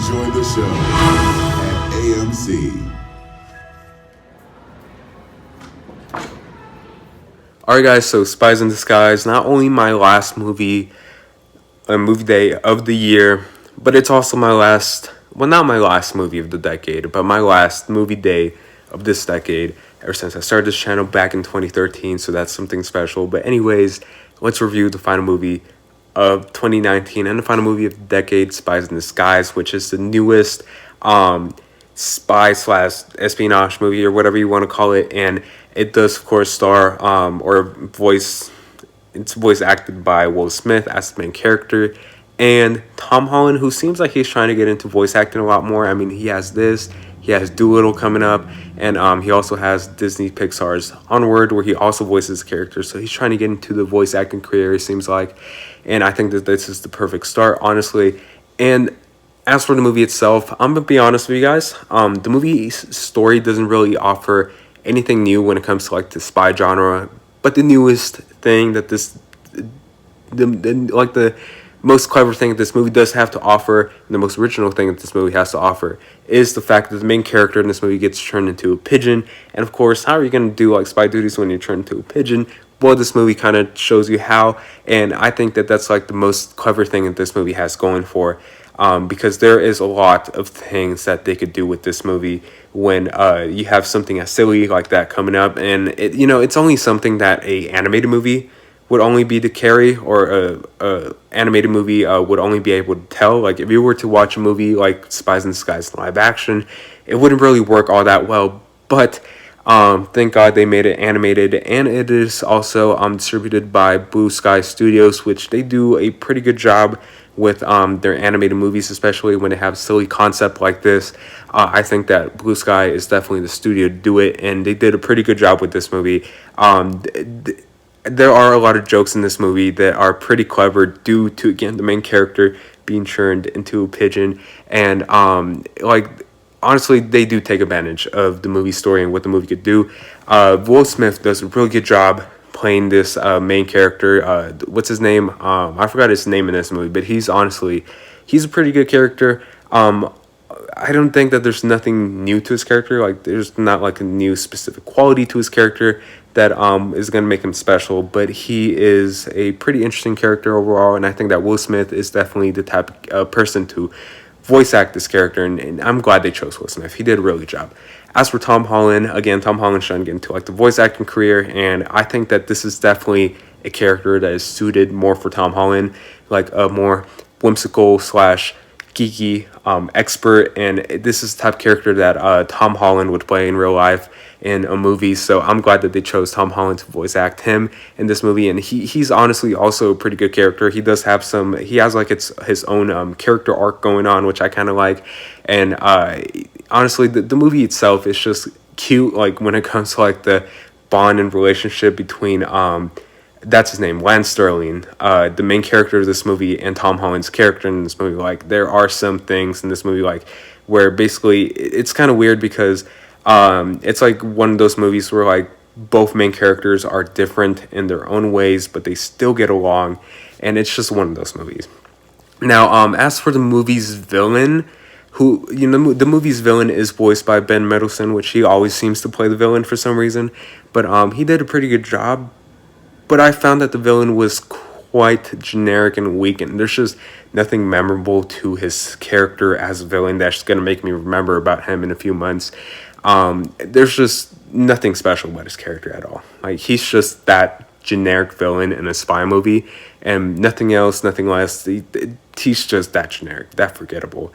Enjoy the show at AMC. Alright guys, so Spies in Disguise, not only my last movie day of the year, but it's also my last, well, not my last movie of the decade, but my last movie day of this decade ever since I started this channel back in 2013, so that's something special. But anyways, let's review the final movie of 2019 and the final movie of the decade, Spies in Disguise, which is the newest spy slash espionage movie or whatever you want to call it, and it does of course star it's voice acted by Will Smith as the main character, and Tom Holland, who seems like he's trying to get into voice acting a lot more. I mean, he has Doolittle coming up, and he also has Disney Pixar's Onward, where he also voices characters. So he's trying to get into the voice acting career, it seems like, and I think that this is the perfect start, honestly. And as for the movie itself, I'm gonna be honest with you guys. The movie's story doesn't really offer anything new when it comes to like the spy genre, but the newest thing that the most clever thing that this movie does have to offer, and the most original thing that this movie has to offer, is the fact that the main character in this movie gets turned into a pigeon. And of course, how are you going to do like spy duties when you're turned into a pigeon? Well, this movie kind of shows you how, and I think that that's like the most clever thing that this movie has going for, because there is a lot of things that they could do with this movie when you have something as silly like that coming up, and it's only something that a animated movie would only be to carry, or a animated movie would only be able to tell. Like if you were to watch a movie like Spies in Disguise live action, it wouldn't really work all that well. But thank God they made it animated, and it is also distributed by Blue Sky Studios, which they do a pretty good job with their animated movies, especially when they have silly concept like this. I think that Blue Sky is definitely the studio to do it, and they did a pretty good job with this movie. There are a lot of jokes in this movie that are pretty clever due to, again, the main character being turned into a pigeon. And honestly, they do take advantage of the movie story and what the movie could do. Will Smith does a really good job playing this main character. What's his name? I forgot his name in this movie, but he's a pretty good character. I don't think that there's nothing new to his character. Like there's not like a new specific quality to his character that is going to make him special, but he is a pretty interesting character overall, and I think that Will Smith is definitely the type of person to voice act this character, and I'm glad they chose Will Smith. He did a really good job. As for Tom Holland, again, Tom Holland's trying to get into like the voice acting career, and I think that this is definitely a character that is suited more for Tom Holland, like a more whimsical slash geeky expert, and this is the type of character that Tom Holland would play in real life in a movie. So I'm glad that they chose Tom Holland to voice act him in this movie, and he's honestly also a pretty good character. He has like his own character arc going on, which I kind of like. And honestly, the movie itself is just cute, like when it comes to like the bond and relationship between that's his name, Lance Sterling, the main character of this movie, and Tom Holland's character in this movie. Like there are some things in this movie like where basically it's kind of weird because it's like one of those movies where like both main characters are different in their own ways, but they still get along, and it's just one of those movies. Now, as for the movie's villain, the movie's villain is voiced by Ben Mendelsohn, which he always seems to play the villain for some reason, but he did a pretty good job. But I found that the villain was quite generic and weak, and there's just nothing memorable to his character as a villain that's going to make me remember about him in a few months. There's just nothing special about his character at all. Like he's just that generic villain in a spy movie, and nothing else, nothing less. He's just that generic, that forgettable.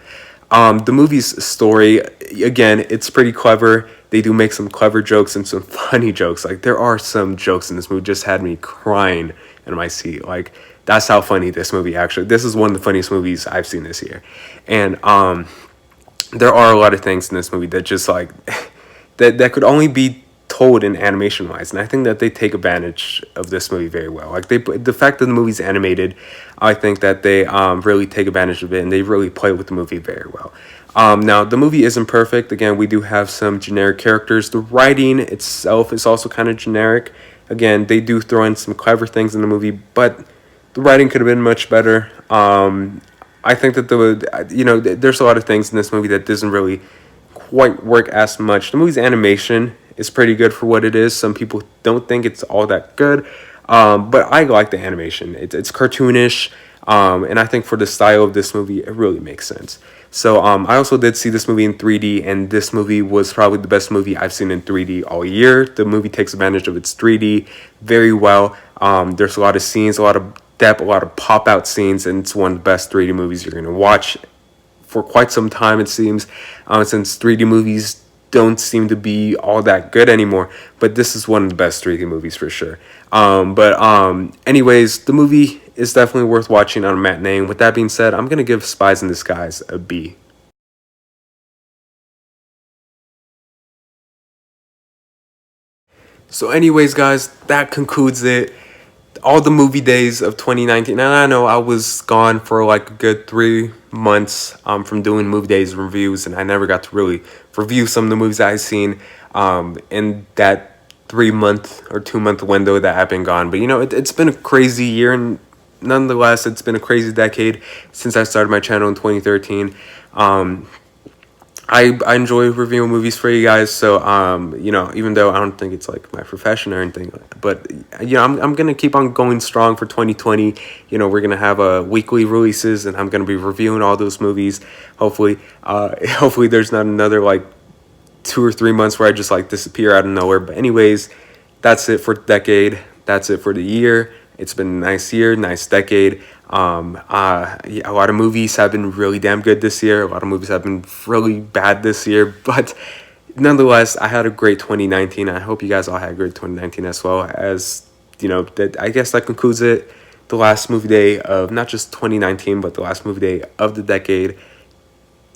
The movie's story, again, it's pretty clever. They do make some clever jokes and some funny jokes. Like there are some jokes in this movie just had me crying in my seat. Like that's how funny this movie actually. This is one of the funniest movies I've seen this year, and there are a lot of things in this movie that just like that could only be told in animation wise, and I think that they take advantage of this movie very well. Like the fact that the movie's animated, I think that they really take advantage of it, and they really play with the movie very well. Now the movie isn't perfect. Again, we do have some generic characters. The writing itself is also kind of generic. Again, they do throw in some clever things in the movie, but the writing could have been much better. I think that there's a lot of things in this movie that doesn't really quite work as much. The movie's animation is pretty good for what it is. Some people don't think it's all that good, but I like the animation. It's cartoonish, and I think for the style of this movie, it really makes sense. So I also did see this movie in 3D, and this movie was probably the best movie I've seen in 3D all year. The movie takes advantage of its 3D very well. There's a lot of scenes, a lot of depth, a lot of pop out scenes, and it's one of the best 3D movies you're going to watch for quite some time, it seems, since 3D movies don't seem to be all that good anymore. But this is one of the best 3D movies for sure. Anyways, the movie is definitely worth watching on a matinee. And with that being said, I'm going to give Spies in Disguise a B. So anyways, guys, that concludes it. All the movie days of 2019. And I know I was gone for like a good 3 months from doing movie days reviews, and I never got to really review some of the movies I've seen in that 3 month or 2 month window that I've been gone. But it's been a crazy year, and nonetheless, it's been a crazy decade since I started my channel in 2013. I enjoy reviewing movies for you guys, so even though I don't think it's like my profession or anything, but I'm gonna keep on going strong for 2020. We're gonna have weekly releases, and I'm gonna be reviewing all those movies. Hopefully, hopefully there's not another like 2 or 3 months where I just like disappear out of nowhere. But anyways, that's it for the decade. That's it for the year. It's been a nice year, nice decade. Yeah, a lot of movies have been really damn good this year. A lot of movies have been really bad this year. But nonetheless, I had a great 2019. I hope you guys all had a great 2019 as well. As I guess that concludes it. The last movie day of not just 2019, but the last movie day of the decade.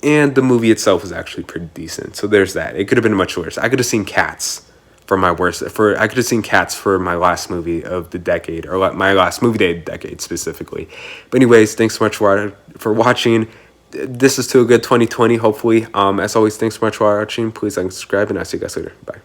And the movie itself was actually pretty decent. So there's that. It could have been much worse. I could have seen Cats for my worst. I could have seen Cats for my last movie of the decade, or my last movie day of the decade specifically. But anyways, thanks so much for watching. This is to a good 2020, hopefully. As always, thanks so much for watching. Please like and subscribe, and I'll see you guys later. Bye.